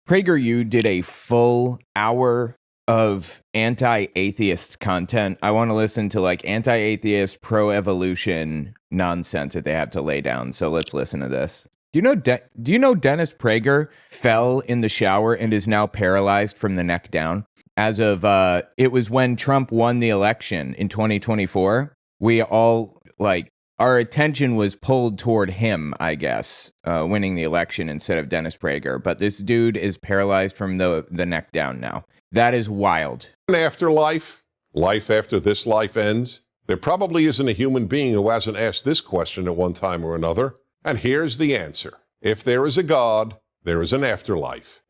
PragerU did a full hour of anti-atheist content. I want to listen to like anti-atheist, pro-evolution nonsense that they have to lay down. So let's listen to this. Do you know Dennis Prager fell in the shower and is now paralyzed from the neck down? As of it was when Trump won the election in 2024. We all our attention was pulled toward him, I guess, winning the election instead of Dennis Prager. But this dude is paralyzed from the neck down now. That is wild. An afterlife, life after this life ends. There probably isn't a human being who hasn't asked this question at one time or another. And here's the answer. If there is a God, there is an afterlife.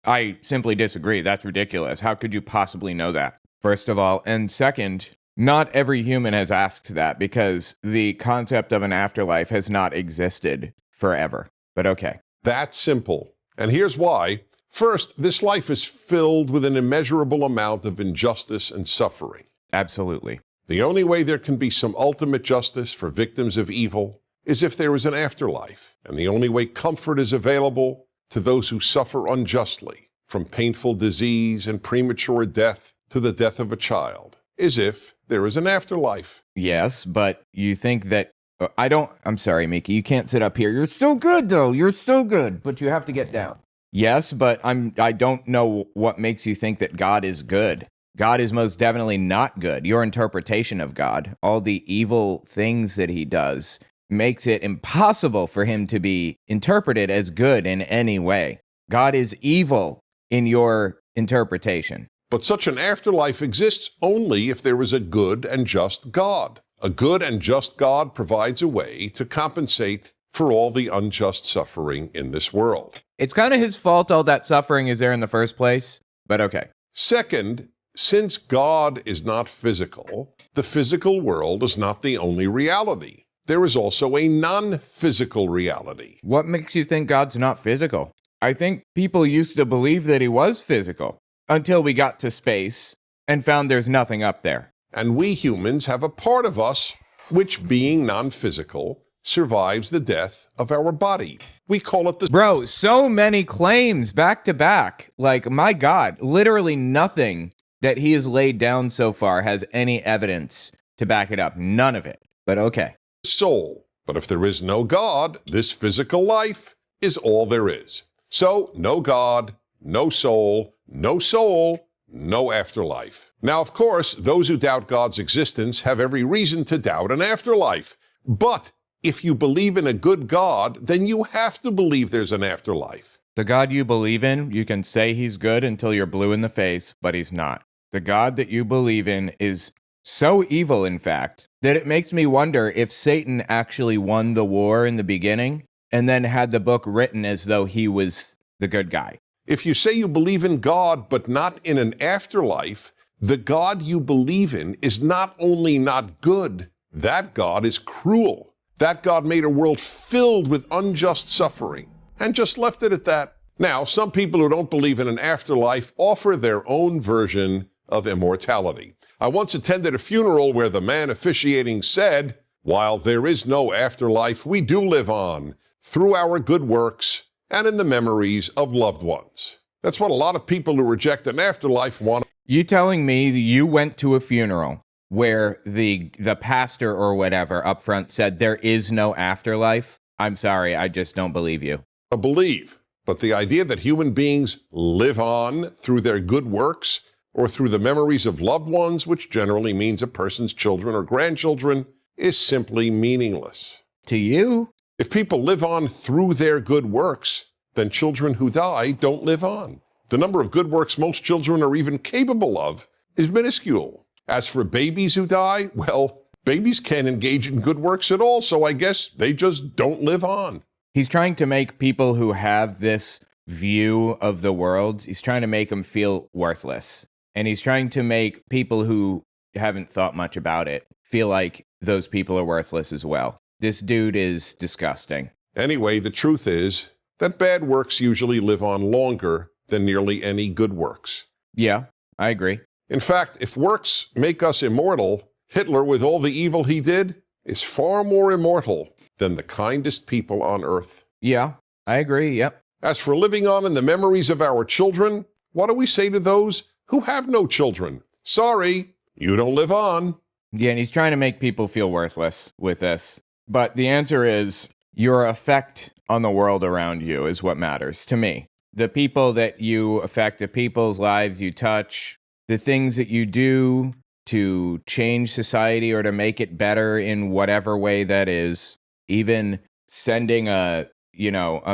I simply disagree. That's ridiculous. How could you possibly know that? First of all. And second, not every human has asked that because the concept of an afterlife has not existed forever. But okay. That's simple. And here's why. First, this life is filled with an immeasurable amount of injustice and suffering. Absolutely. The only way there can be some ultimate justice for victims of evil is if there is an afterlife. And the only way comfort is available to those who suffer unjustly, from painful disease and premature death to the death of a child, is if there is an afterlife. Yes, but you think that... I'm sorry, Mickey, you can't sit up here. You're so good, though. You're so good, but you have to get down. Yes, but I don't know what makes you think that God is good. God is most definitely not good. Your interpretation of God, all the evil things that he does, makes it impossible for him to be interpreted as good in any way. God is evil in your interpretation. But such an afterlife exists only if there is a good and just God. A good and just God provides a way to compensate for all the unjust suffering in this world. It's kind of his fault all that suffering is there in the first place, but okay. Second, since God is not physical, the physical world is not the only reality. There is also a non-physical reality. What makes you think God's not physical? I think people used to believe that he was physical until we got to space and found there's nothing up there. And we humans have a part of us which, being non-physical, survives the death of our body. We call it the... Bro, so many claims back to back. Like, my God, literally nothing that he has laid down so far has any evidence to back it up. None of it. But okay. Soul. But if there is no God, this physical life is all there is. So, no God, no soul, no afterlife. Now, of course, those who doubt God's existence have every reason to doubt an afterlife. But if you believe in a good God, then you have to believe there's an afterlife. The God you believe in, you can say he's good until you're blue in the face, but he's not. The God that you believe in is so evil, in fact, that it makes me wonder if Satan actually won the war in the beginning and then had the book written as though he was the good guy. If you say you believe in God, but not in an afterlife, the God you believe in is not only not good, that God is cruel. That God made a world filled with unjust suffering and just left it at that. Now, some people who don't believe in an afterlife offer their own version of immortality. I once attended a funeral where the man officiating said, "While there is no afterlife, we do live on through our good works and in the memories of loved ones." That's what a lot of people who reject an afterlife want. You telling me you went to a funeral where the pastor or whatever up front said there is no afterlife? I'm sorry, I just don't believe you. I believe, but the idea that human beings live on through their good works or through the memories of loved ones, which generally means a person's children or grandchildren, is simply meaningless. To you? If people live on through their good works, then children who die don't live on. The number of good works most children are even capable of is minuscule. As for babies who die, well, babies can't engage in good works at all, so I guess they just don't live on. He's trying to make people who have this view of the world, he's trying to make them feel worthless. And he's trying to make people who haven't thought much about it feel like those people are worthless as well. This dude is disgusting. Anyway, the truth is that bad works usually live on longer than nearly any good works. Yeah, I agree. In fact, if works make us immortal, Hitler, with all the evil he did, is far more immortal than the kindest people on earth. Yeah, I agree, yep. As for living on in the memories of our children, what do we say to those who have no children? Sorry, you don't live on. Yeah, and he's trying to make people feel worthless with this. But the answer is your effect on the world around you is what matters to me. The people that you affect, the people's lives you touch, the things that you do to change society or to make it better in whatever way that is, even sending a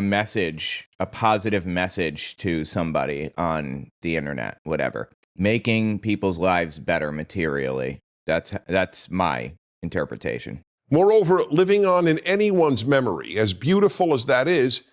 message, a positive message to somebody on the internet, whatever, making people's lives better materially. That's my interpretation. Moreover, living on in anyone's memory, as beautiful as that is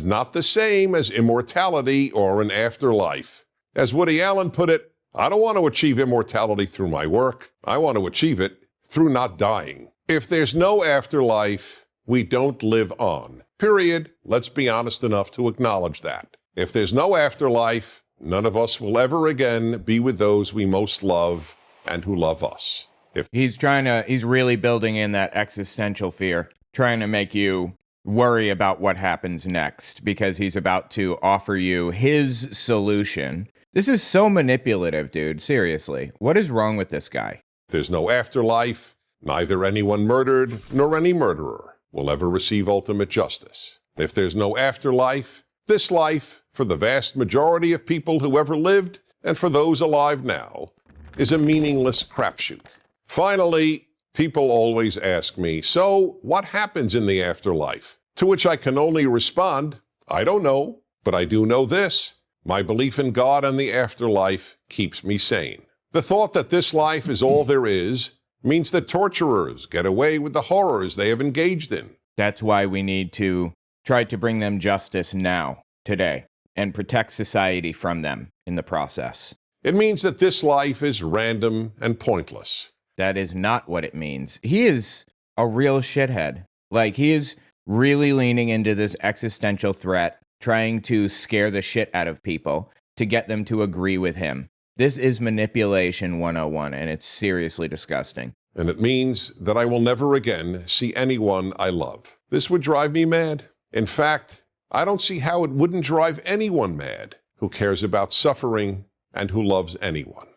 not the same as immortality or an afterlife. As Woody Allen put it, I don't want to achieve immortality through my work. I want to achieve it through not dying. If there's no afterlife, we don't live on. Period. Let's be honest enough to acknowledge that. If there's no afterlife, none of us will ever again be with those we most love and who love us. He's really building in that existential fear, trying to make you worry about what happens next, because he's about to offer you his solution. This is so manipulative, dude. Seriously. What is wrong with this guy? There's no afterlife. Neither anyone murdered nor any murderer will ever receive ultimate justice. If there's no afterlife, this life, for the vast majority of people who ever lived, and for those alive now, is a meaningless crapshoot. Finally, people always ask me, so what happens in the afterlife? To which I can only respond, I don't know, but I do know this. My belief in God and the afterlife keeps me sane. The thought that this life is all there is means that torturers get away with the horrors they have engaged in. That's why we need to try to bring them justice now, today, and protect society from them in the process. It means that this life is random and pointless. That is not what it means. He is a real shithead. Like, he is really leaning into this existential threat, trying to scare the shit out of people to get them to agree with him. This is manipulation 101, and it's seriously disgusting. And it means that I will never again see anyone I love. This would drive me mad. In fact, I don't see how it wouldn't drive anyone mad who cares about suffering and who loves anyone.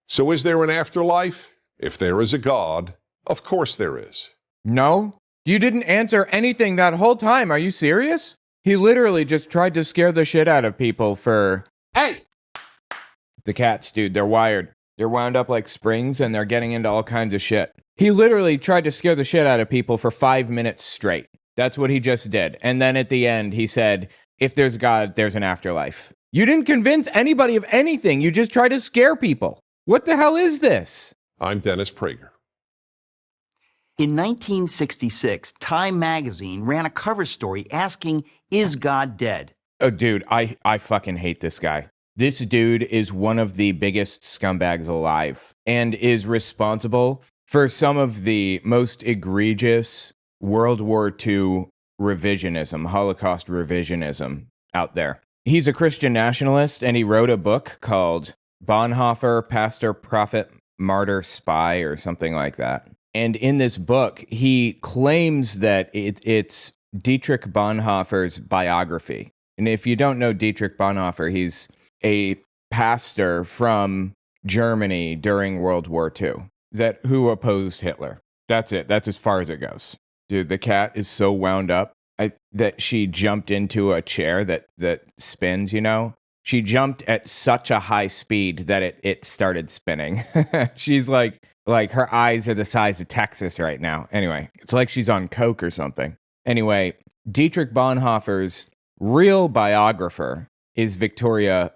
So is there an afterlife? If there is a God, of course there is. No? You didn't answer anything that whole time. Are you serious? He literally just tried to scare the shit out of people for... Hey! The cats, dude, they're wired. They're wound up like springs, and they're getting into all kinds of shit. He literally tried to scare the shit out of people for 5 minutes straight. That's what he just did. And then at the end, he said, if there's God, there's an afterlife. You didn't convince anybody of anything. You just tried to scare people. What the hell is this? I'm Dennis Prager. In 1966, Time magazine ran a cover story asking, is God dead? Oh, dude, I fucking hate this guy. This dude is one of the biggest scumbags alive and is responsible for some of the most egregious World War II revisionism, Holocaust revisionism out there. He's a Christian nationalist, and he wrote a book called Bonhoeffer, Pastor, Prophet, Martyr, Spy, or something like that. And in this book, he claims that it's Dietrich Bonhoeffer's biography. And if you don't know Dietrich Bonhoeffer, he's a pastor from Germany during World War II who opposed Hitler. That's it. That's as far as it goes. Dude, the cat is so wound up that she jumped into a chair that spins, you know? She jumped at such a high speed that it started spinning. She's like her eyes are the size of Texas right now. Anyway, it's like she's on coke or something. Anyway, Dietrich Bonhoeffer's real biographer is Eberhard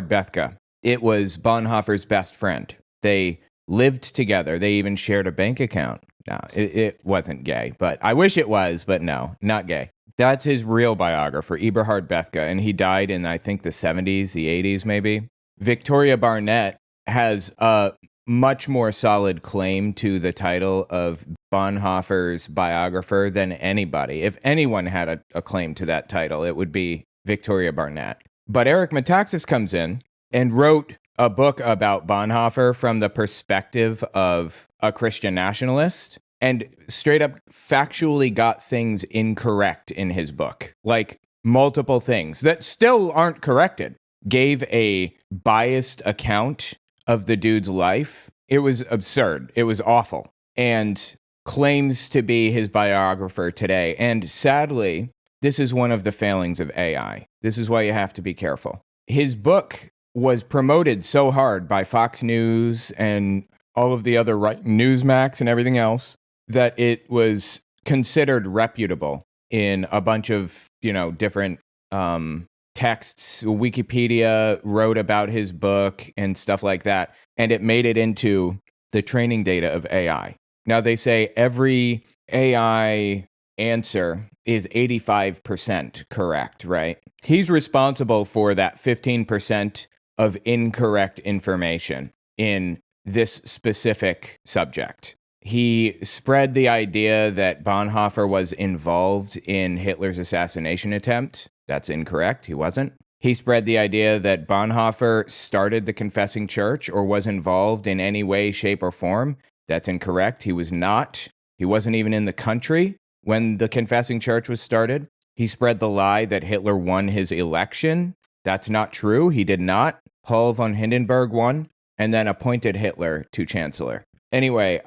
Bethke. It was Bonhoeffer's best friend. They lived together. They even shared a bank account. No, it wasn't gay, but I wish it was, but no, not gay. That's his real biographer, Eberhard Bethke, and he died in, I think, the 70s, the 80s maybe. Victoria Barnett has a much more solid claim to the title of Bonhoeffer's biographer than anybody. If anyone had a claim to that title, it would be Victoria Barnett. But Eric Metaxas comes in and wrote a book about Bonhoeffer from the perspective of a Christian nationalist, and straight up factually got things incorrect in his book. Like, multiple things that still aren't corrected, gave a biased account of the dude's life. It was absurd. It was awful. And claims to be his biographer today. And sadly, this is one of the failings of AI. This is why you have to be careful. His book was promoted so hard by Fox News and all of the other Newsmax and everything else that it was considered reputable in a bunch of, different texts. Wikipedia wrote about his book and stuff like that, and it made it into the training data of AI. Now, they say every AI answer is 85% correct, right? He's responsible for that 15% of incorrect information in this specific subject. He spread the idea that Bonhoeffer was involved in Hitler's assassination attempt. That's incorrect. He wasn't. He spread the idea that Bonhoeffer started the Confessing Church or was involved in any way, shape, or form. That's incorrect. He was not. He wasn't even in the country when the Confessing Church was started. He spread the lie that Hitler won his election. That's not true. He did not. Paul von Hindenburg won and then appointed Hitler to chancellor. Anyway,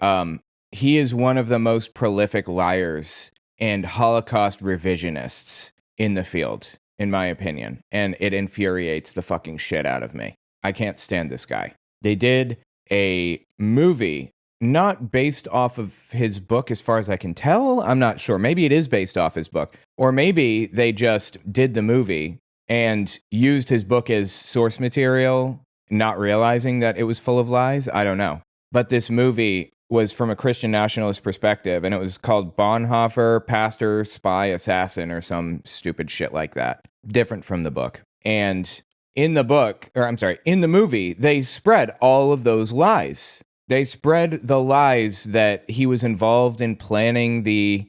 he is one of the most prolific liars and Holocaust revisionists in the field, in my opinion. And it infuriates the fucking shit out of me. I can't stand this guy. They did a movie not based off of his book as far as I can tell. I'm not sure. Maybe it is based off his book. Or maybe they just did the movie and used his book as source material, not realizing that it was full of lies. I don't know. But this movie was from a Christian nationalist perspective, and it was called Bonhoeffer, Pastor, Spy, Assassin, or some stupid shit like that. Different from the book. And in the movie, they spread all of those lies. They spread the lies that he was involved in planning the,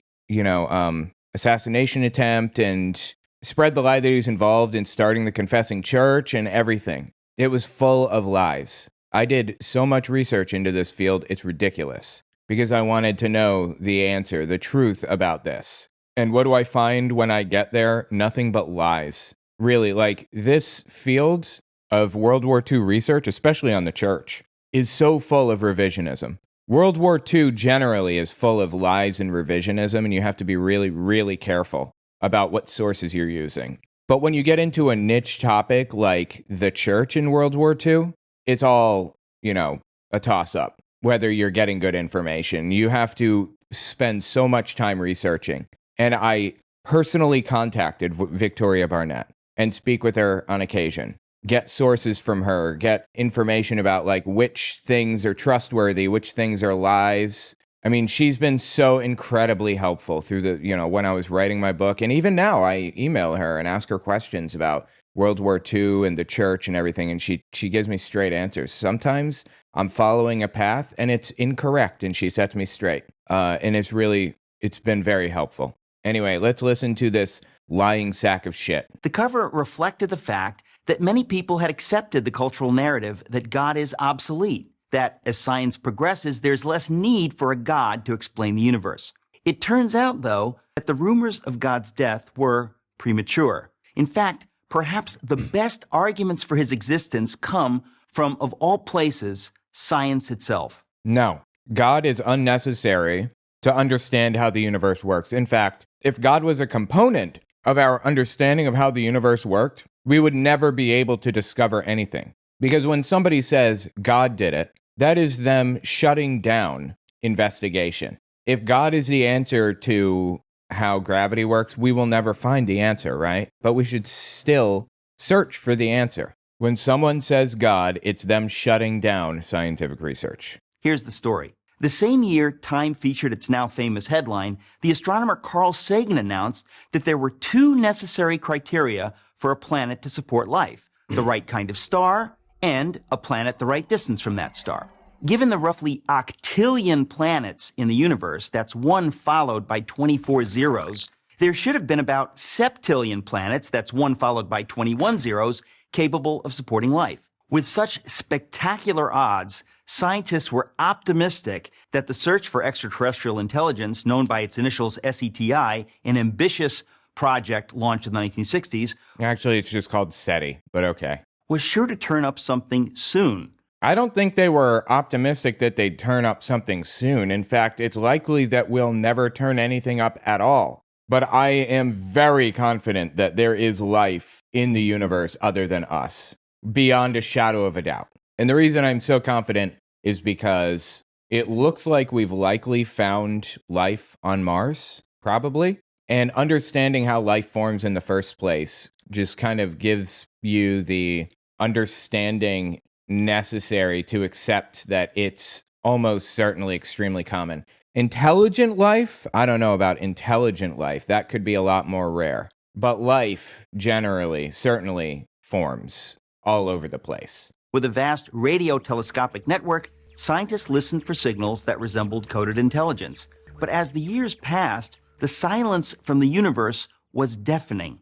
assassination attempt, and spread the lie that he was involved in starting the Confessing Church and everything. It was full of lies. I did so much research into this field, it's ridiculous, because I wanted to know the answer, the truth about this. And what do I find when I get there? Nothing but lies. Really, this field of World War II research, especially on the church, is so full of revisionism. World War II generally is full of lies and revisionism, and you have to be really, really careful about what sources you're using. But when you get into a niche topic like the church in World War II, it's all, a toss-up, whether you're getting good information. You have to spend so much time researching. And I personally contacted Victoria Barnett and speak with her on occasion. Get sources from her, get information about which things are trustworthy, which things are lies. I mean, she's been so incredibly helpful through when I was writing my book. And even now I email her and ask her questions about World War II and the church and everything. And she gives me straight answers. Sometimes I'm following a path and it's incorrect and she sets me straight. And it's been very helpful. Anyway, let's listen to this lying sack of shit. The cover reflected the fact that many people had accepted the cultural narrative that God is obsolete, that as science progresses, there's less need for a God to explain the universe. It turns out, though, that the rumors of God's death were premature. In fact, perhaps the best arguments for his existence come from, of all places, science itself. No, God is unnecessary to understand how the universe works. In fact, if God was a component of our understanding of how the universe worked, we would never be able to discover anything. Because when somebody says God did it, that is them shutting down investigation. If God is the answer to how gravity works, we will never find the answer, right? But we should still search for the answer. When someone says God, it's them shutting down scientific research. Here's the story. The same year Time featured its now famous headline, the astronomer Carl Sagan announced that there were two necessary criteria for a planet to support life: the right kind of star and a planet the right distance from that star. Given the roughly octillion planets in the universe, that's one followed by 24 zeros, there should have been about septillion planets, that's one followed by 21 zeros, capable of supporting life. With such spectacular odds, scientists were optimistic that the search for extraterrestrial intelligence, known by its initials SETI, an ambitious project launched in the 1960s, Actually, it's just called SETI, but okay. was sure to turn up something soon. I don't think they were optimistic that they'd turn up something soon. In fact, it's likely that we'll never turn anything up at all. But I am very confident that there is life in the universe other than us, beyond a shadow of a doubt. And the reason I'm so confident is because it looks like we've likely found life on Mars, probably. And understanding how life forms in the first place just kind of gives you the understanding necessary to accept that it's almost certainly extremely common. Intelligent life? I don't know about intelligent life. That could be a lot more rare. But life, generally, certainly forms all over the place. With a vast radio telescopic network, scientists listened for signals that resembled coded intelligence. But as the years passed, the silence from the universe was deafening.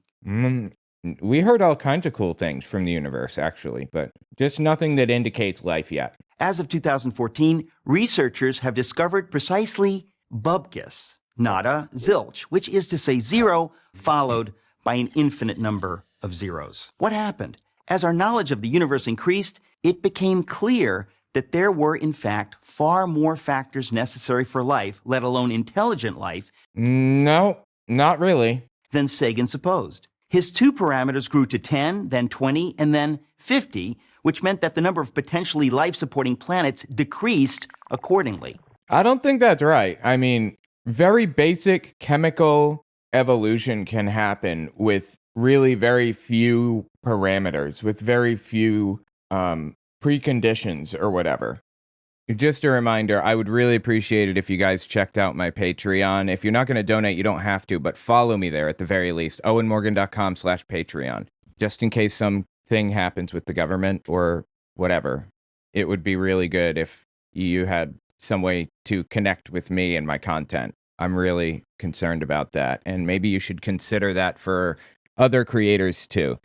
We heard all kinds of cool things from the universe, actually, but just nothing that indicates life yet. As of 2014, researchers have discovered precisely bupkis, nada, zilch, which is to say zero followed by an infinite number of zeros. What happened? As our knowledge of the universe increased, it became clear that there were, in fact, far more factors necessary for life, let alone intelligent life. No, not really. Than Sagan supposed. His two parameters grew to 10, then 20, and then 50, which meant that the number of potentially life-supporting planets decreased accordingly. I don't think that's right. I mean, very basic chemical evolution can happen with really very few parameters, with very few preconditions or whatever. Just a reminder, I would really appreciate it if you guys checked out my Patreon. If you're not going to donate, you don't have to, but follow me there at the very least, owenmorgan.com/Patreon. Just in case something happens with the government or whatever, it would be really good if you had some way to connect with me and my content. I'm really concerned about that, and maybe you should consider that for other creators too.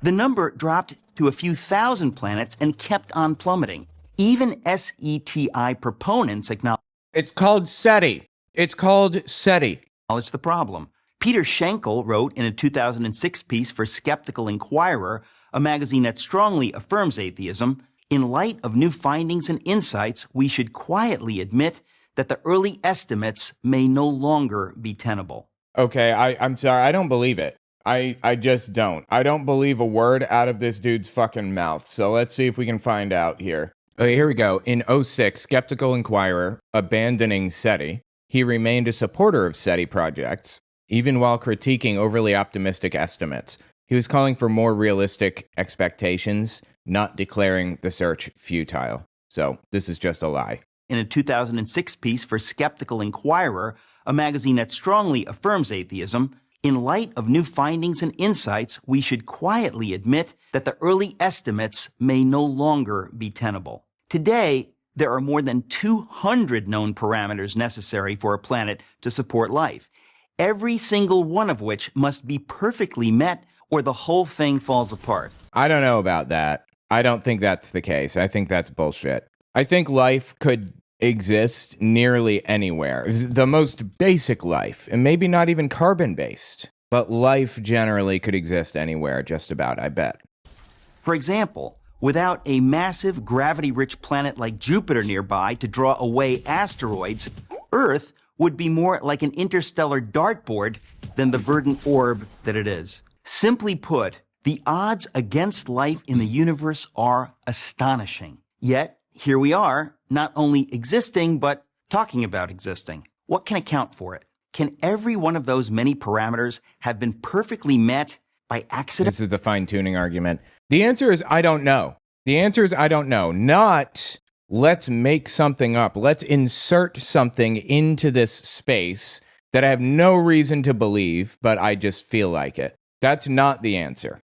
The number dropped to a few thousand planets and kept on plummeting. Even SETI proponents acknowledge It's called SETI. It's called SETI. the problem. Peter Schenkel wrote in a 2006 piece for Skeptical Inquirer, a magazine that strongly affirms atheism, in light of new findings and insights, we should quietly admit that the early estimates may no longer be tenable. Okay, I'm sorry. I don't believe it. I just don't. I don't believe a word out of this dude's fucking mouth. So let's see if we can find out here. Okay, here we go. In 2006, Skeptical Inquirer, abandoning SETI, he remained a supporter of SETI projects, even while critiquing overly optimistic estimates. He was calling for more realistic expectations, not declaring the search futile. So this is just a lie. In a 2006 piece for Skeptical Inquirer, a magazine that strongly affirms atheism, in light of new findings and insights, we should quietly admit that the early estimates may no longer be tenable. Today, there are more than 200 known parameters necessary for a planet to support life, every single one of which must be perfectly met or the whole thing falls apart. I don't know about that. I don't think that's the case. I think that's bullshit. I think life could exist nearly anywhere. The most basic life, and maybe not even carbon-based, but life generally could exist anywhere, just about, I bet. For example, without a massive gravity-rich planet like Jupiter nearby to draw away asteroids, Earth would be more like an interstellar dartboard than the verdant orb that it is. Simply put, the odds against life in the universe are astonishing. Yet, here we are, not only existing, but talking about existing. What can account for it? Can every one of those many parameters have been perfectly met by accident? This is the fine-tuning argument. The answer is, I don't know. The answer is, I don't know. Not, let's make something up. Let's insert something into this space that I have no reason to believe, but I just feel like it. That's not the answer.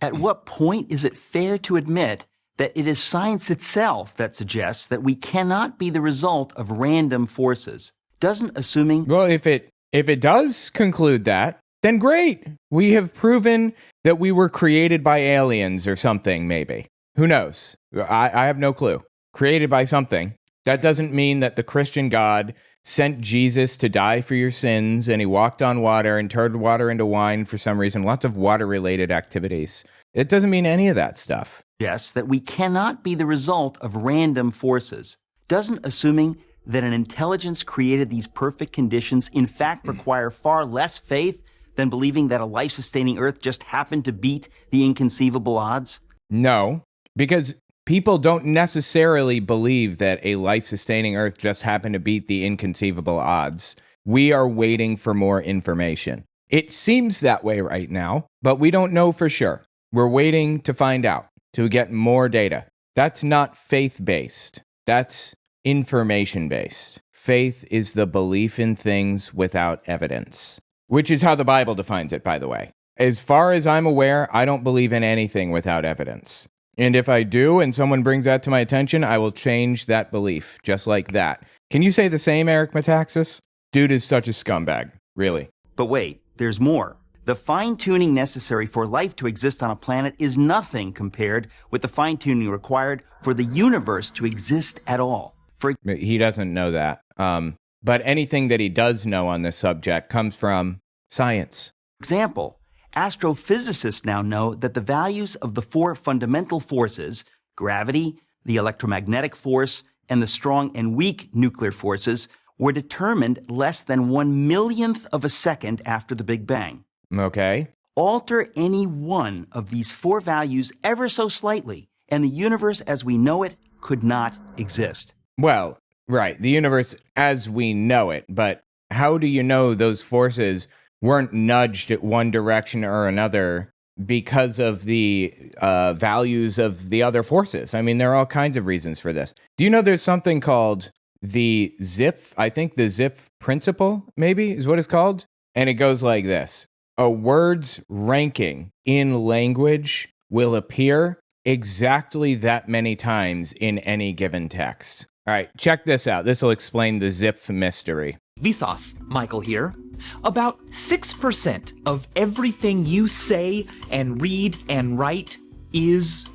At what point is it fair to admit that it is science itself that suggests that we cannot be the result of random forces? Doesn't assuming... Well, if it does conclude that, then great. We have proven that we were created by aliens or something, maybe. Who knows? I have no clue. Created by something. That doesn't mean that the Christian God sent Jesus to die for your sins, and he walked on water and turned water into wine for some reason, lots of water-related activities. It doesn't mean any of that stuff. Yes, that we cannot be the result of random forces. Doesn't assuming that an intelligence created these perfect conditions in fact require far less faith than believing that a life-sustaining Earth just happened to beat the inconceivable odds? No, because people don't necessarily believe that a life-sustaining Earth just happened to beat the inconceivable odds. We are waiting for more information. It seems that way right now, but we don't know for sure. We're waiting to find out, to get more data. That's not faith-based. That's information-based. Faith is the belief in things without evidence, which is how the Bible defines it, by the way. As far as I'm aware, I don't believe in anything without evidence. And if I do, and someone brings that to my attention, I will change that belief, just like that. Can you say the same, Eric Metaxas? Dude is such a scumbag, really. But wait, there's more. The fine-tuning necessary for life to exist on a planet is nothing compared with the fine-tuning required for the universe to exist at all. He doesn't know that. But anything that he does know on this subject comes from science. Example, astrophysicists now know that the values of the four fundamental forces, gravity, the electromagnetic force, and the strong and weak nuclear forces, were determined less than 1/1,000,000th of a second after the Big Bang. Okay. Alter any one of these four values ever so slightly, and the universe as we know it could not exist. Well, right, the universe as we know it, but how do you know those forces weren't nudged at one direction or another because of the values of the other forces? I mean, there are all kinds of reasons for this. Do you know there's something called the Zipf? I think the Zipf principle, maybe, is what it's called. And it goes like this. A word's ranking in language will appear exactly that many times in any given text. All right, check this out. This will explain the Zipf mystery. Vsauce, Michael here. About 6% of everything you say and read and write is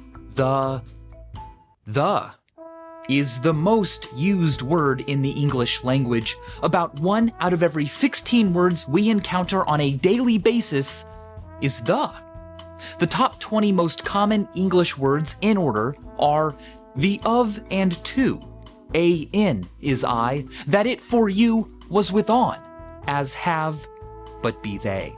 is the most used word in the English language. About 1 out of every 16 words we encounter on a daily basis is the. The top 20 most common English words in order are the of and to. A in is I, that it for you was with on, as have, but be they.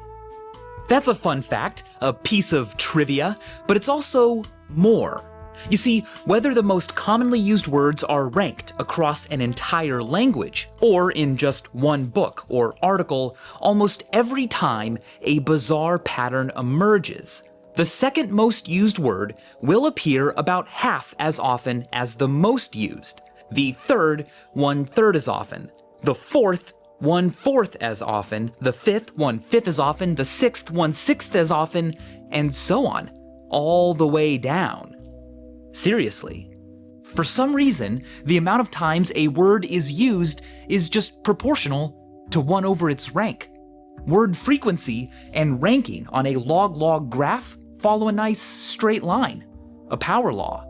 That's a fun fact, a piece of trivia, but it's also more. You see, whether the most commonly used words are ranked across an entire language, or in just one book or article, almost every time a bizarre pattern emerges. The second most used word will appear about half as often as the most used. The third, 1/3 as often. The fourth, 1/4 as often. The fifth, 1/5 as often. The sixth, 1/6 as often, and so on, all the way down. Seriously. For some reason, the amount of times a word is used is just proportional to 1 over its rank. Word frequency and ranking on a log-log graph follow a nice straight line, a power law.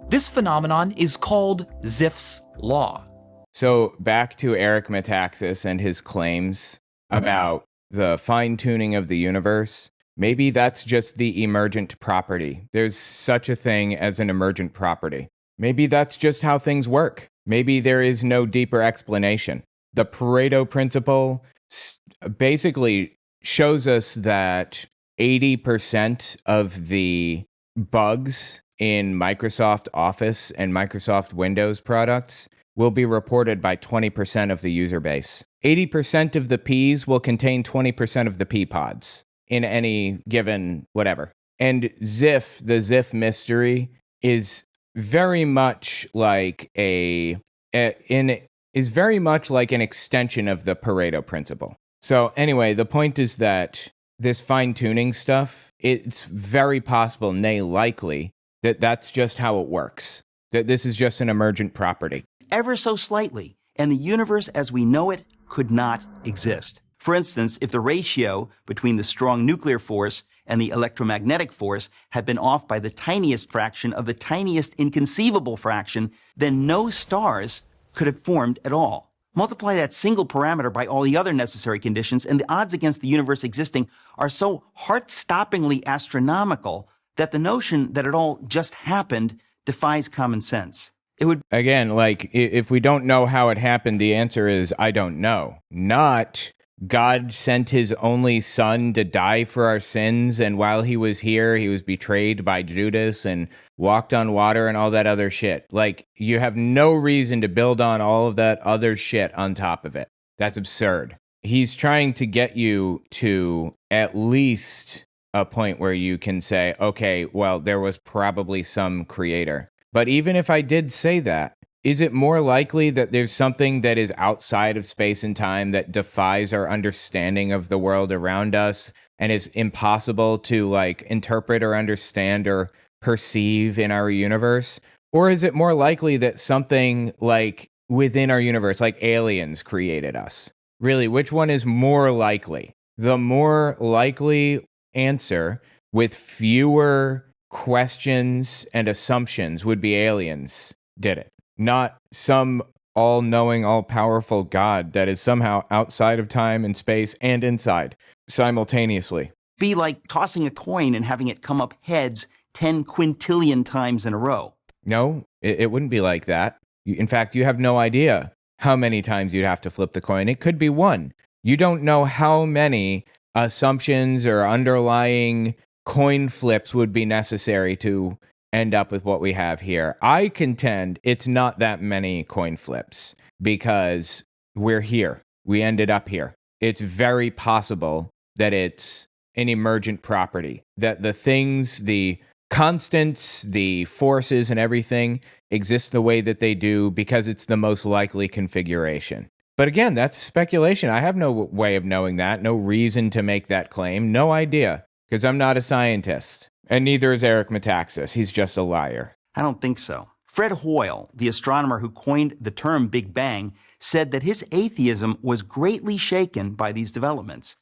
This phenomenon is called Zipf's law. So back to Eric Metaxas and his claims about the fine-tuning of the universe. Maybe that's just the emergent property. There's such a thing as an emergent property. Maybe that's just how things work. Maybe there is no deeper explanation. The Pareto principle basically shows us that 80% of the bugs in Microsoft Office and Microsoft Windows products will be reported by 20% of the user base. 80% of the Ps will contain 20% of the P pods in any given whatever. And Zipf, the Zipf mystery, is very much like an extension of the Pareto principle. So anyway, the point is that this fine-tuning stuff, it's very possible, nay likely, that that's just how it works. That this is just an emergent property. Ever so slightly, and the universe as we know it could not exist. For instance, if the ratio between the strong nuclear force and the electromagnetic force had been off by the tiniest fraction of the tiniest inconceivable fraction, then no stars could have formed at all. Multiply that single parameter by all the other necessary conditions, and the odds against the universe existing are so heart-stoppingly astronomical that the notion that it all just happened defies common sense. It would Again, like, if we don't know how it happened, the answer is, I don't know. Not, God sent his only son to die for our sins, and while he was here, he was betrayed by Judas and walked on water and all that other shit. Like, you have no reason to build on all of that other shit on top of it. That's absurd. He's trying to get you to at least a point where you can say, okay, well, there was probably some creator. But even if I did say that, is it more likely that there's something that is outside of space and time that defies our understanding of the world around us and is impossible to like interpret or understand or perceive in our universe? Or is it more likely that something like within our universe, like aliens, created us? Really, which one is more likely? The more likely answer with fewer questions and assumptions would be aliens did it, not some all-knowing, all-powerful God that is somehow outside of time and space and inside simultaneously. be like tossing a coin and having it come up heads 10 quintillion times in a row. No, it wouldn't be like that. In fact, you have no idea how many times you'd have to flip the coin. It could be one. You don't know how many assumptions or underlying coin flips would be necessary to end up with what we have here. I contend it's not that many coin flips because we're here. We ended up here. It's very possible that it's an emergent property, that the things, the constants, the forces and everything exist the way that they do because it's the most likely configuration. But again, that's speculation. I have no way of knowing that, no reason to make that claim, no idea. Because I'm not a scientist. And neither is Eric Metaxas. He's just a liar. I don't think so. Fred Hoyle, the astronomer who coined the term Big Bang, said that his atheism was greatly shaken by these developments.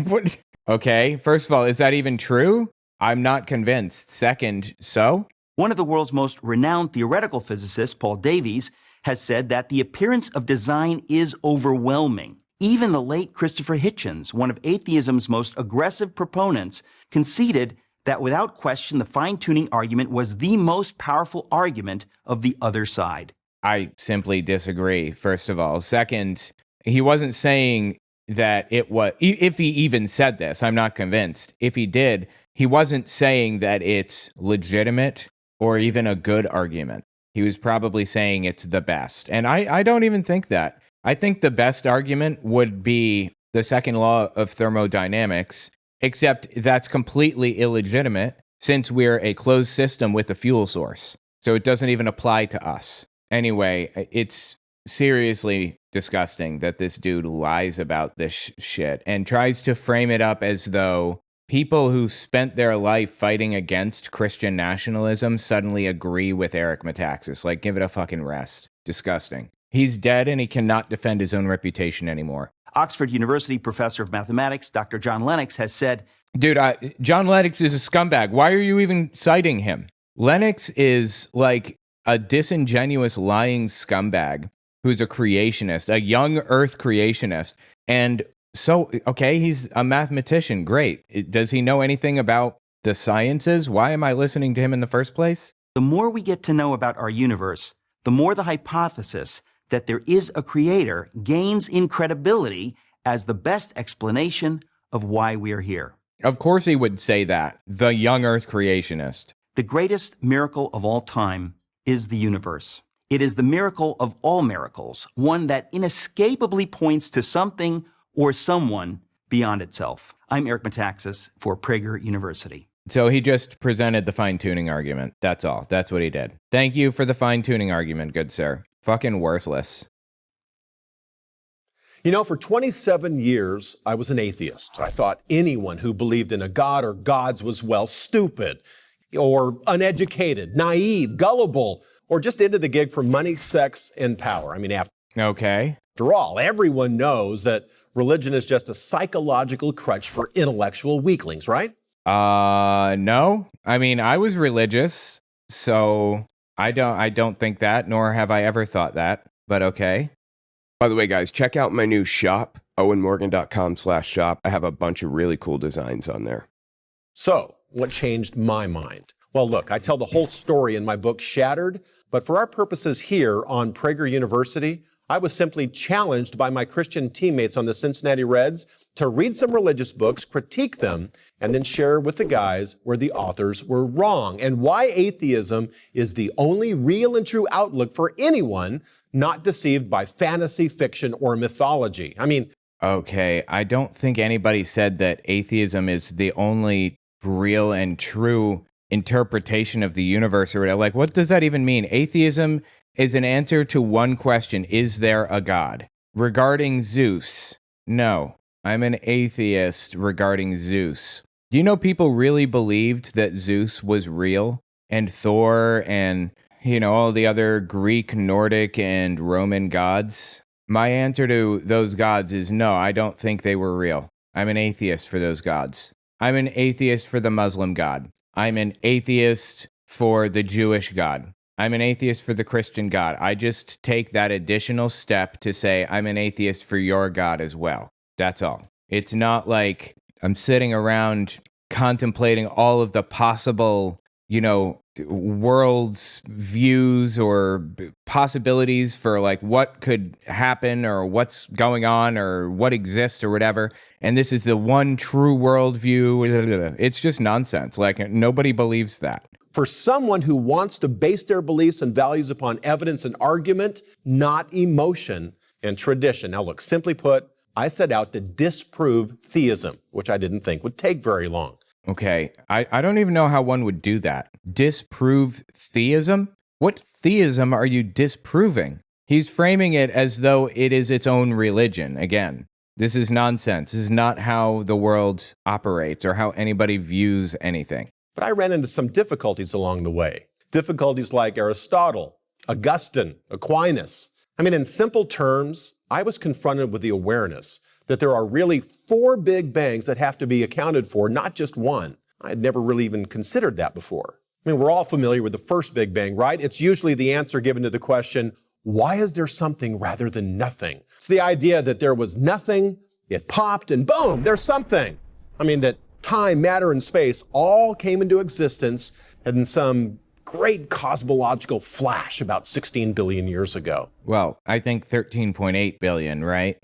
What? Okay, first of all, is that even true? I'm not convinced. Second, so? One of the world's most renowned theoretical physicists, Paul Davies, has said that the appearance of design is overwhelming. Even the late Christopher Hitchens, one of atheism's most aggressive proponents, conceded that without question the fine-tuning argument was the most powerful argument of the other side. I simply disagree, first of all. Second, he wasn't saying that it was, if he even said this, I'm not convinced. If he did, he wasn't saying that it's legitimate or even a good argument. He was probably saying it's the best. And I don't even think that. I think the best argument would be the second law of thermodynamics, except that's completely illegitimate since we're a closed system with a fuel source. So it doesn't even apply to us. Anyway, it's seriously disgusting that this dude lies about this shit and tries to frame it up as though people who spent their life fighting against Christian nationalism suddenly agree with Eric Metaxas. Like, give it a fucking rest. Disgusting. He's dead and he cannot defend his own reputation anymore. Oxford University professor of mathematics, Dr. John Lennox, has said, Dude, John Lennox is a scumbag. Why are you even citing him? Lennox is like a disingenuous, lying scumbag who's a creationist, a young Earth creationist. And so, okay, he's a mathematician. Great. Does he know anything about the sciences? Why am I listening to him in the first place? the more we get to know about our universe, the more the hypothesis that there is a creator gains in credibility as the best explanation of why we are here. Of course he would say that, the young Earth creationist. The greatest miracle of all time is the universe. It is the miracle of all miracles, one that inescapably points to something or someone beyond itself. I'm Eric Metaxas for Prager University. So he just presented the fine-tuning argument. That's all. That's what he did. Thank you for the fine-tuning argument, good sir. Fucking worthless. You know, for 27 years, I was an atheist. I thought anyone who believed in a god or gods was, well, stupid or uneducated, naive, gullible, or just into the gig for money, sex, and power. I mean, Okay. after all, everyone knows that religion is just a psychological crutch for intellectual weaklings, right? No. I mean, I was religious, so I don't think that, nor have I ever thought that, but okay. By the way, guys, check out my new shop, owenmorgan.com/shop. I have a bunch of really cool designs on there. So, what changed my mind? Well, look, I tell the whole story in my book, Shattered, but for our purposes here on Prager University, I was simply challenged by my Christian teammates on the Cincinnati Reds to read some religious books, critique them, and then share with the guys where the authors were wrong and why atheism is the only real and true outlook for anyone not deceived by fantasy, fiction, or mythology. I mean, Okay, I don't think anybody said that atheism is the only real and true interpretation of the universe or whatever. Like, what does that even mean? Atheism is an answer to one question: is there a God? Regarding Zeus, no. I'm an atheist regarding Zeus. Do you know people really believed that Zeus was real? And Thor and, all the other Greek, Nordic, and Roman gods? My answer to those gods is no, I don't think they were real. I'm an atheist for those gods. I'm an atheist for the Muslim God. I'm an atheist for the Jewish God. I'm an atheist for the Christian God. I just take that additional step to say I'm an atheist for your God as well. That's all. It's not like I'm sitting around contemplating all of the possible, world's views or possibilities for like what could happen or what's going on or what exists or whatever. And this is the one true worldview. It's just nonsense. Like, nobody believes that. for someone who wants to base their beliefs and values upon evidence and argument, not emotion and tradition. Now look, simply put, I set out to disprove theism, which I didn't think would take very long. Okay, I don't even know how one would do that. Disprove theism? What theism are you disproving? He's framing it as though it is its own religion. Again, this is nonsense. This is not how the world operates or how anybody views anything. But I ran into some difficulties along the way. Difficulties like Aristotle, Augustine, Aquinas. I mean, in simple terms, I was confronted with the awareness that there are really 4 big bangs that have to be accounted for, not just one. I had never really even considered that before. I mean, we're all familiar with the first big bang, right? It's usually the answer given to the question, why is there something rather than nothing? It's the idea that there was nothing, it popped, and boom, there's something. I mean, that time, matter, and space all came into existence in some great cosmological flash about 16 billion years ago. Well, I think 13.8 billion, right?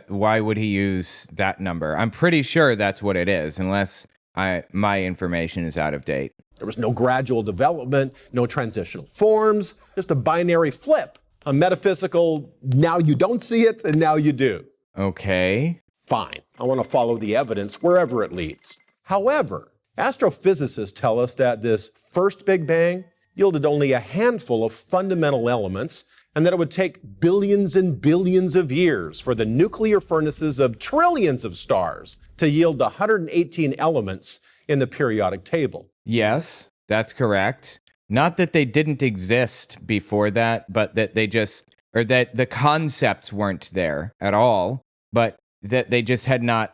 Why would he use that number? I'm pretty sure that's what it is, unless my information is out of date. There was no gradual development, no transitional forms, just a binary flip. A metaphysical, now you don't see it, and now you do. Okay. Fine. I want to follow the evidence wherever it leads. However, astrophysicists tell us that this first Big Bang yielded only a handful of fundamental elements, and that it would take billions and billions of years for the nuclear furnaces of trillions of stars to yield the 118 elements in the periodic table. Yes, that's correct. Not that they didn't exist before that, but that that the concepts weren't there at all, but that they just had not,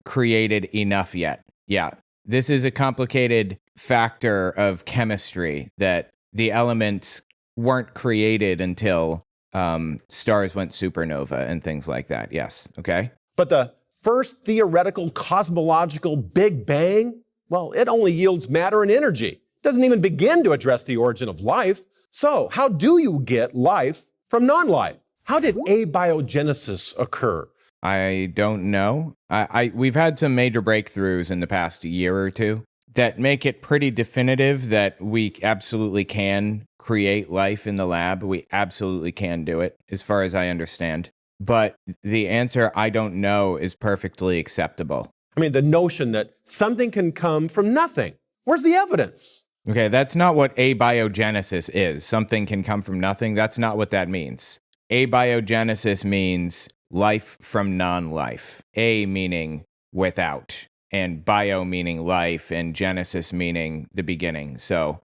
created enough yet. Yeah, this is a complicated factor of chemistry that the elements weren't created until stars went supernova and things like that. Yes, okay? But the first theoretical cosmological Big Bang, well, it only yields matter and energy. It doesn't even begin to address the origin of life. So how do you get life from non-life? How did abiogenesis occur? I don't know. We've had some major breakthroughs in the past year or two that make it pretty definitive that we absolutely can create life in the lab. We absolutely can do it, as far as I understand. But the answer, I don't know, is perfectly acceptable. I mean, the notion that something can come from nothing. Where's the evidence? Okay, that's not what abiogenesis is. Something can come from nothing. That's not what that means. Abiogenesis means life from non-life. A meaning without, and bio meaning life, and genesis meaning the beginning. So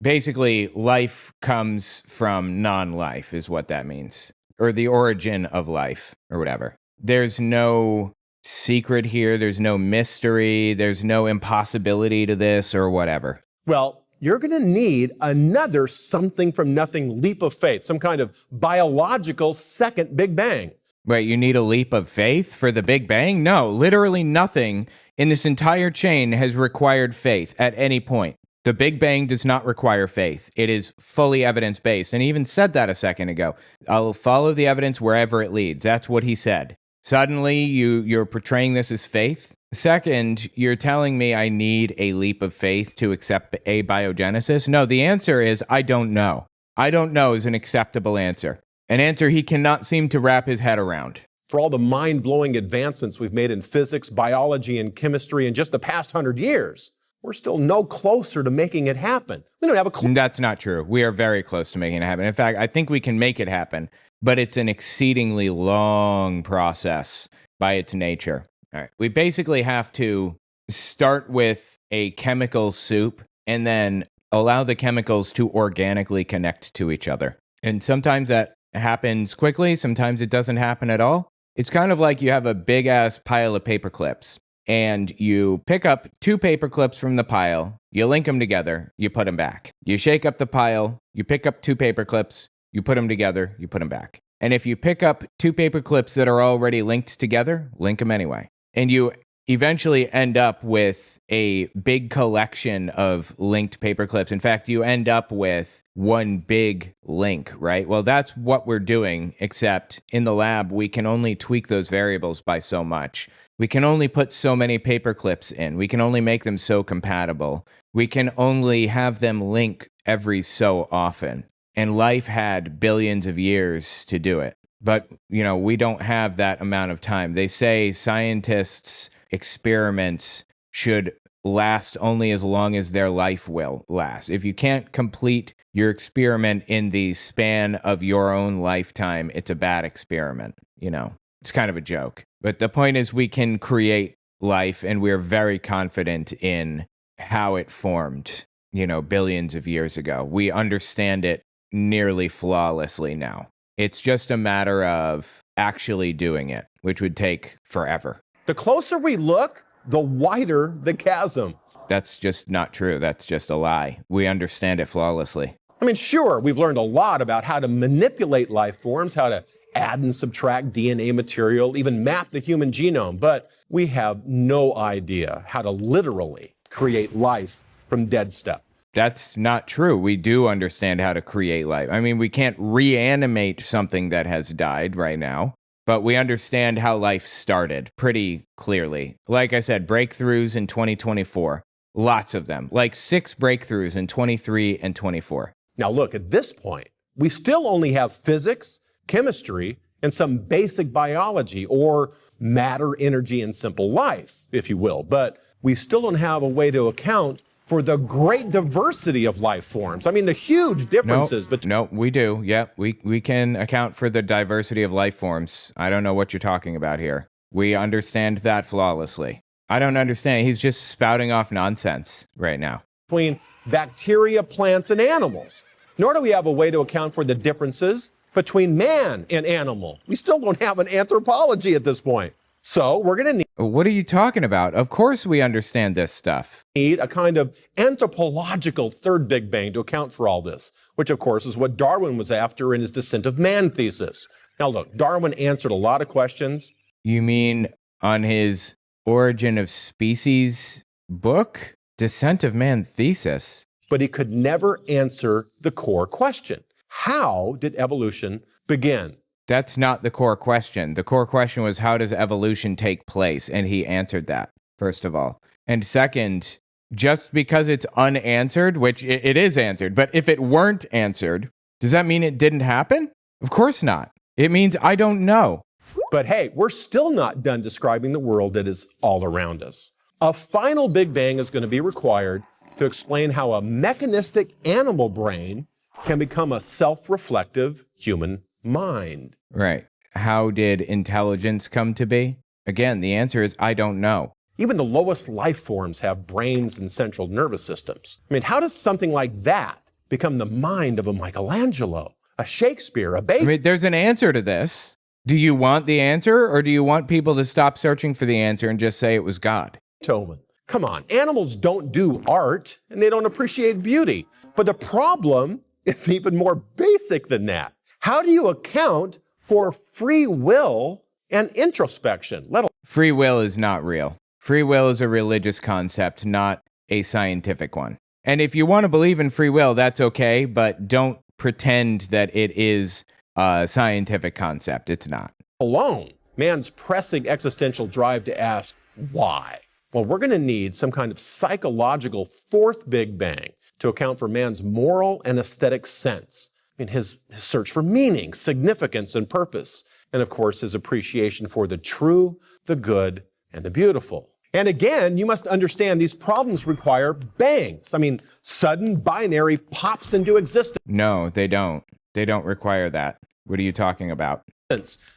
basically, life comes from non-life is what that means, or the origin of life, or whatever. There's no secret here. There's no mystery. There's no impossibility to this, or whatever. Well, you're going to need another something from nothing leap of faith, some kind of biological second Big Bang. Wait, you need a leap of faith for the Big Bang? No, literally nothing in this entire chain has required faith at any point. The Big Bang does not require faith. It is fully evidence-based. And he even said that a second ago. I'll follow the evidence wherever it leads. That's what he said. Suddenly, you're portraying this as faith. Second, you're telling me I need a leap of faith to accept abiogenesis? No, the answer is I don't know. I don't know is an acceptable answer. An answer he cannot seem to wrap his head around. For all the mind-blowing advancements we've made in physics, biology, and chemistry in just the past 100 years, we're still no closer to making it happen. We don't have a clue. That's not true. We are very close to making it happen. In fact, I think we can make it happen, but it's an exceedingly long process by its nature. All right. We basically have to start with a chemical soup and then allow the chemicals to organically connect to each other. And sometimes that happens quickly. Sometimes it doesn't happen at all. It's kind of like you have a big ass pile of paper clips and you pick up 2 paper clips from the pile, you link them together, you put them back. You shake up the pile, you pick up 2 paper clips, you put them together, you put them back. And if you pick up 2 paper clips that are already linked together, link them anyway. And you eventually end up with a big collection of linked paper clips. In fact, you end up with one big link, right? Well, that's what we're doing, except in the lab, we can only tweak those variables by so much. We can only put so many paper clips in. We can only make them so compatible. We can only have them link every so often. And life had billions of years to do it. But, we don't have that amount of time. They say scientists' experiments should last only as long as their life will last. If you can't complete your experiment in the span of your own lifetime, it's a bad experiment. It's kind of a joke. But the point is we can create life, and we're very confident in how it formed, billions of years ago. We understand it nearly flawlessly now. It's just a matter of actually doing it, which would take forever. The closer we look, the wider the chasm. That's just not true. That's just a lie. We understand it flawlessly. I mean, sure, we've learned a lot about how to manipulate life forms, how to add and subtract DNA material, even map the human genome, but we have no idea how to literally create life from dead stuff. That's not true. We do understand how to create life. I mean, we can't reanimate something that has died right now, but we understand how life started pretty clearly. Like I said, breakthroughs in 2024, lots of them, like 6 breakthroughs in 23 and 24. Now look, at this point, we still only have physics, chemistry, and some basic biology, or matter, energy, and simple life, if you will. But we still don't have a way to account for the great diversity of life forms. I mean, the huge differences between... No, we do. Yeah, we can account for the diversity of life forms. I don't know what you're talking about here. We understand that flawlessly. I don't understand. He's just spouting off nonsense right now. Between bacteria, plants, and animals. Nor do we have a way to account for the differences between man and animal. We still don't have an anthropology at this point. So we're going to need... What are you talking about? Of course we understand this stuff. Need a kind of anthropological third Big Bang to account for all this, which of course is what Darwin was after in his Descent of Man thesis. Now look, Darwin answered a lot of questions. You mean on his Origin of Species book? Descent of Man thesis? But he could never answer the core question. How did evolution begin? That's not the core question. The core question was, how does evolution take place? And he answered that, first of all. And second, just because it's unanswered, which it is answered, but if it weren't answered, does that mean it didn't happen? Of course not. It means I don't know. But hey, we're still not done describing the world that is all around us. A final Big Bang is going to be required to explain how a mechanistic animal brain can become a self-reflective human mind. Right. How did intelligence come to be? Again, the answer is I don't know. Even the lowest life forms have brains and central nervous systems. I mean, how does something like that become the mind of a Michelangelo, a Shakespeare, a Bacon? I mean, there's an answer to this. Do you want the answer, or do you want people to stop searching for the answer and just say it was God? Owen. Come on, animals don't do art and they don't appreciate beauty. But the problem is even more basic than that. How do you account for free will and introspection? Free will is not real. Free will is a religious concept, not a scientific one. And if you want to believe in free will, that's okay, but don't pretend that it is a scientific concept. It's not. Alone, man's pressing existential drive to ask why. Well, we're going to need some kind of psychological fourth Big Bang to account for man's moral and aesthetic sense. I mean, his search for meaning, significance, and purpose. And of course, his appreciation for the true, the good, and the beautiful. And again, you must understand these problems require bangs. I mean, sudden binary pops into existence. No, they don't. They don't require that. What are you talking about?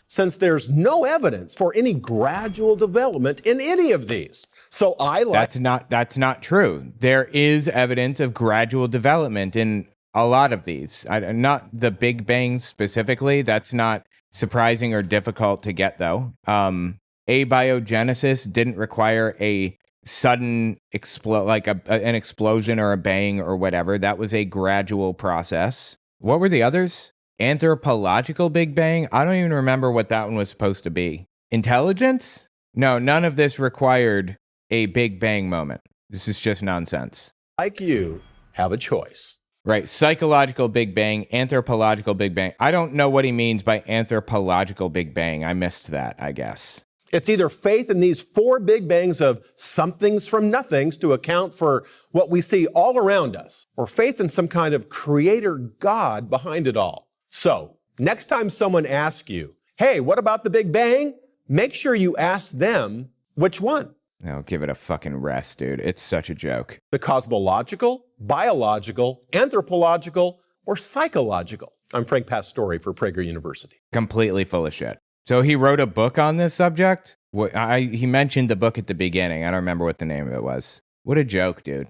Since there's no evidence for any gradual development in any of these. So That's not true. There is evidence of gradual development in a lot of these. Not the Big Bang specifically. That's not surprising or difficult to get, though. Abiogenesis didn't require a sudden an explosion or a bang or whatever. That was a gradual process. What were the others? Anthropological Big Bang? I don't even remember what that one was supposed to be. Intelligence? No, none of this required a Big Bang moment. This is just nonsense. Like you, have a choice. Right, psychological Big Bang, anthropological Big Bang. I don't know what he means by anthropological Big Bang. I missed that, I guess. It's either faith in these four Big Bangs of somethings from nothings to account for what we see all around us, or faith in some kind of creator God behind it all. So, next time someone asks you, hey, what about the Big Bang? Make sure you ask them which one. No, give it a fucking rest, dude. It's such a joke. The cosmological, biological, anthropological, or psychological. I'm Frank Pastore for Prager University. Completely full of shit. So he wrote a book on this subject? He mentioned the book at the beginning. I don't remember what the name of it was. What a joke, dude.